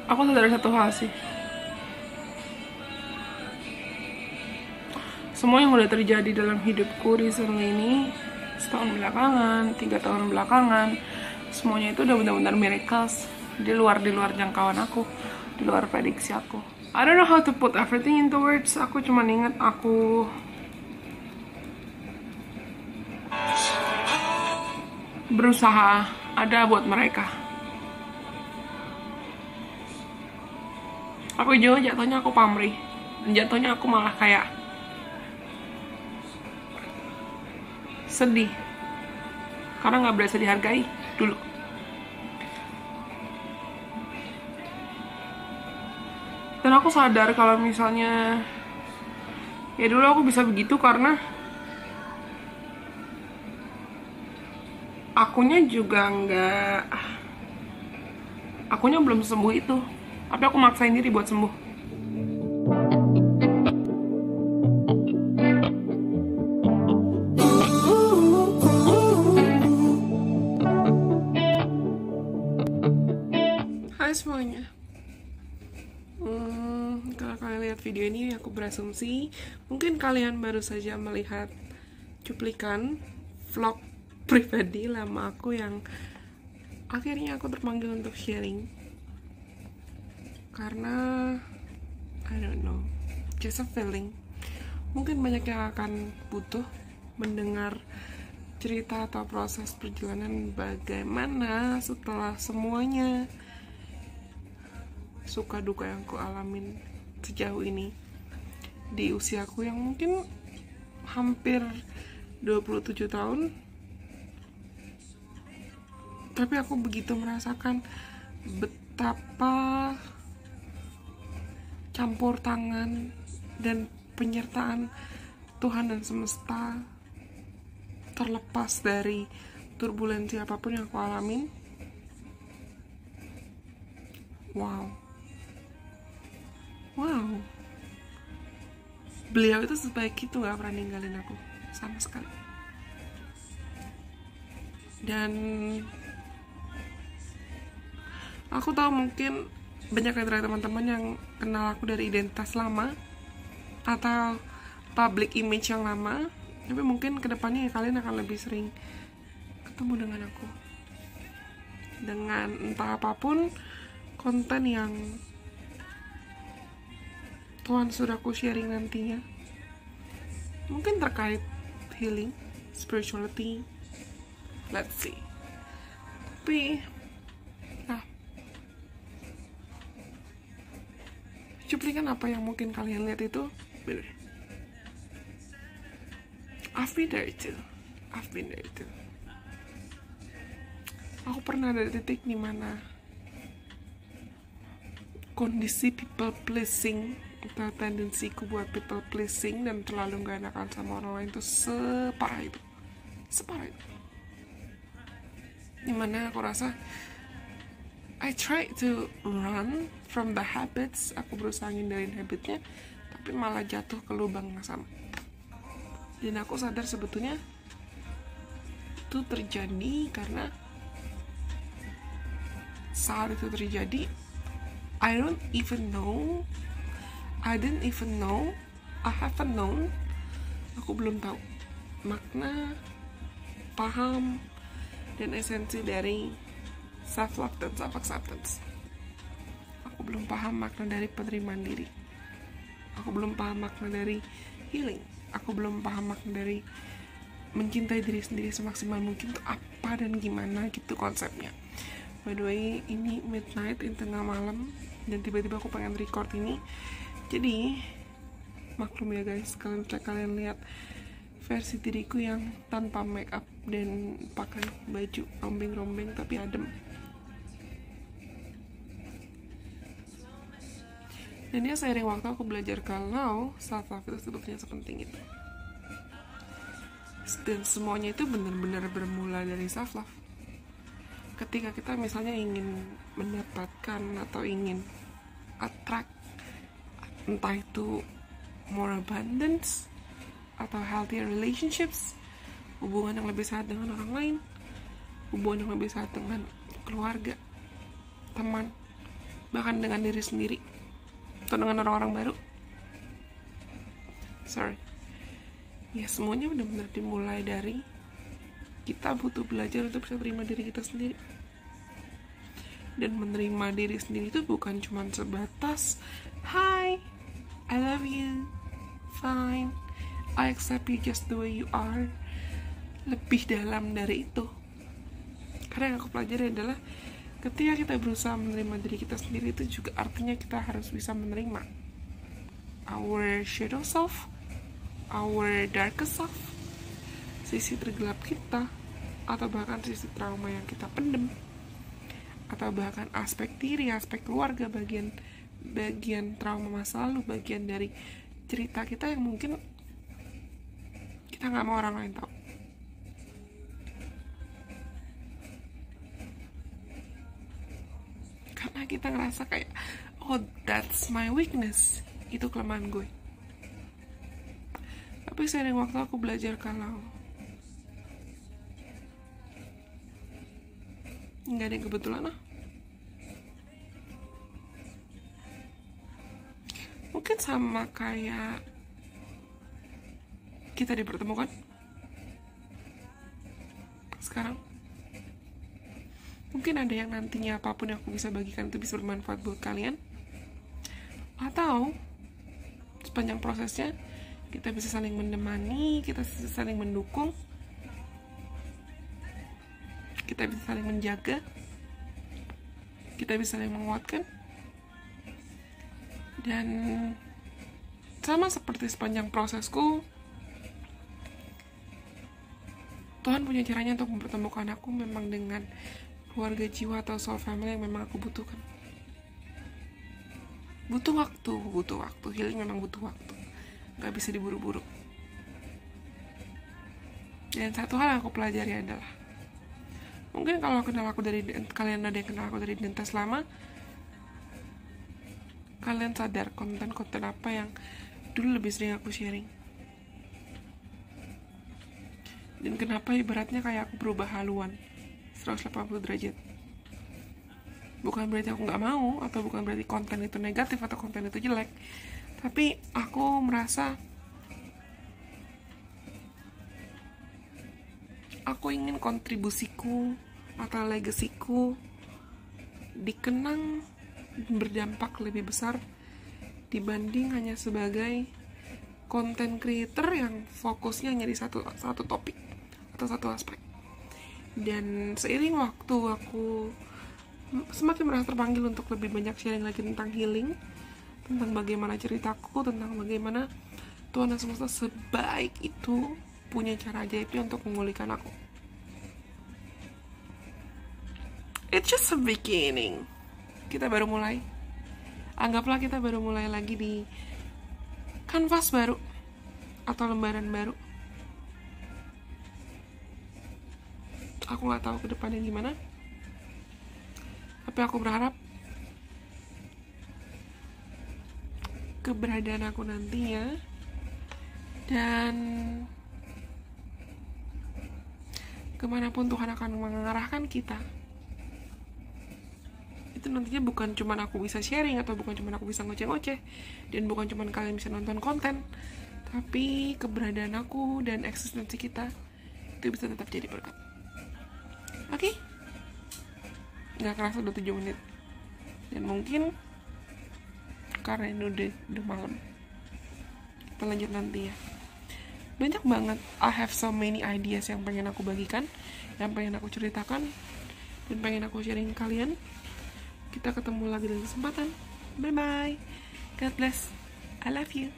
Aku sadar satu hal sih, semua yang udah terjadi dalam hidupku recently ini, setahun belakangan, 3 tahun belakangan, semuanya itu udah benar-benar miracles, di luar jangkauan aku, di luar prediksi aku. I don't know how to put everything into words. Aku cuma inget aku berusaha ada buat mereka. Aku juga jatuhnya aku pamrih, dan jatuhnya aku malah kayak sedih karena nggak berasa dihargai dulu. Dan aku sadar kalau misalnya ya dulu aku bisa begitu karena akunya belum sembuh itu, tapi aku maksain diri buat sembuh. Hai semuanya. Kalau kalian lihat video ini, aku berasumsi mungkin kalian baru saja melihat cuplikan vlog pribadi lama aku yang akhirnya aku terpanggil untuk sharing. Karena I don't know, just a feeling. Mungkin banyak yang akan butuh mendengar cerita atau proses perjalanan bagaimana setelah semuanya suka duka yang aku alamin sejauh ini di usiaku yang mungkin hampir 27 tahun, tapi aku begitu merasakan betapa campur tangan dan penyertaan Tuhan dan semesta terlepas dari turbulensi apapun yang aku alamin. Wow, beliau itu sebaik itu gak pernah ninggalin aku sama sekali. Dan aku tahu mungkin banyak dari teman-teman yang kenal aku dari identitas lama atau public image yang lama, tapi mungkin kedepannya kalian akan lebih sering ketemu dengan aku dengan entah apapun konten yang Tuhan sudah aku sharing nantinya, mungkin terkait healing, spirituality, let's see. Tapi cuplikan apa yang mungkin kalian lihat itu bener, I've been there too. Aku pernah ada di titik dimana kondisi people pleasing atau tendensiku buat people pleasing dan terlalu gak enakan sama orang lain itu separah itu dimana aku rasa I try to run from the habits, aku berusaha ngindarin habitnya, tapi malah jatuh ke lubang yang sama. Dan aku sadar sebetulnya itu terjadi karena saat itu terjadi I haven't even known, aku belum tahu makna, paham, dan esensi dari self-love dan self-acceptance. Aku belum paham makna dari penerimaan diri. Aku belum paham makna dari healing. Aku belum paham makna dari mencintai diri sendiri semaksimal mungkin itu apa dan gimana gitu konsepnya. By the way, ini midnight, in tengah malam, dan tiba-tiba aku pengen record ini. Jadi maklum ya guys, kalian lihat versi diriku yang tanpa make up dan pakai baju rombeng-rombeng tapi adem. Dan ya seiring waktu aku belajar kalau self-love itu sebetulnya sepenting itu. Dan semuanya itu benar-benar bermula dari self-love. Ketika kita misalnya ingin mendapatkan atau ingin attract, entah itu more abundance atau healthier relationships, hubungan yang lebih sehat dengan orang lain, hubungan yang lebih sehat dengan keluarga, teman, bahkan dengan diri sendiri atau dengan orang-orang baru. Ya semuanya benar-benar dimulai dari kita butuh belajar untuk bisa terima diri kita sendiri. Dan menerima diri sendiri itu bukan cuma sebatas hi, I love you, fine, I accept you just the way you are. Lebih dalam dari itu. Karena yang aku pelajari adalah ketika kita berusaha menerima diri kita sendiri, itu juga artinya kita harus bisa menerima our shadow self, our darkest self, sisi tergelap kita, atau bahkan sisi trauma yang kita pendem, atau bahkan aspek diri, aspek keluarga, bagian trauma masa lalu, bagian dari cerita kita yang mungkin kita nggak mau orang lain tahu. Karena kita ngerasa kayak, oh that's my weakness, itu kelemahan gue. Tapi seiring waktu aku belajar kalau nggak ada yang kebetulan Mungkin sama kayak kita dipertemukan sekarang. Mungkin ada yang nantinya apapun yang aku bisa bagikan itu bisa bermanfaat buat kalian, atau sepanjang prosesnya kita bisa saling menemani, kita bisa saling mendukung, kita bisa saling menjaga, kita bisa saling menguatkan. Dan sama seperti sepanjang prosesku, Tuhan punya caranya untuk mempertemukan aku memang dengan keluarga jiwa atau soul family yang memang aku butuhkan. Butuh waktu. Healing memang butuh waktu, gak bisa diburu-buru. Dan satu hal yang aku pelajari adalah, mungkin kalau kalian ada yang kenal aku dari Dentas lama, kalian sadar konten-konten apa yang dulu lebih sering aku sharing. Dan kenapa ibaratnya kayak aku berubah haluan 180 derajat. Bukan berarti aku gak mau, atau bukan berarti konten itu negatif atau konten itu jelek, tapi aku merasa aku ingin kontribusiku atau legasiku dikenang berdampak lebih besar dibanding hanya sebagai content creator yang fokusnya hanya di satu topik atau satu aspek. Dan seiring waktu aku semakin merasa terpanggil untuk lebih banyak sharing lagi tentang healing, tentang bagaimana ceritaku, tentang bagaimana Tuhan dan semesta sebaik itu punya cara ajaibnya untuk memulihkan aku. It's just a beginning. Kita baru mulai. Anggaplah kita baru mulai lagi di kanvas baru atau lembaran baru. Aku gak tahu ke depannya gimana, tapi aku berharap keberadaan aku nantinya dan kemanapun Tuhan akan mengarahkan kita, itu nantinya bukan cuma aku bisa sharing, atau bukan cuma aku bisa ngoceh-ngoceh, dan bukan cuma kalian bisa nonton konten, tapi keberadaan aku dan eksistensi kita itu bisa tetap jadi berkat. Oke? Gak kerasa udah 7 menit. Dan mungkin karena ini udah malam, kita lanjut nanti ya. Banyak banget, I have so many ideas yang pengen aku bagikan, yang pengen aku ceritakan, dan pengen aku sharing ke kalian. Kita ketemu lagi dalam kesempatan. Bye bye. God bless. I love you.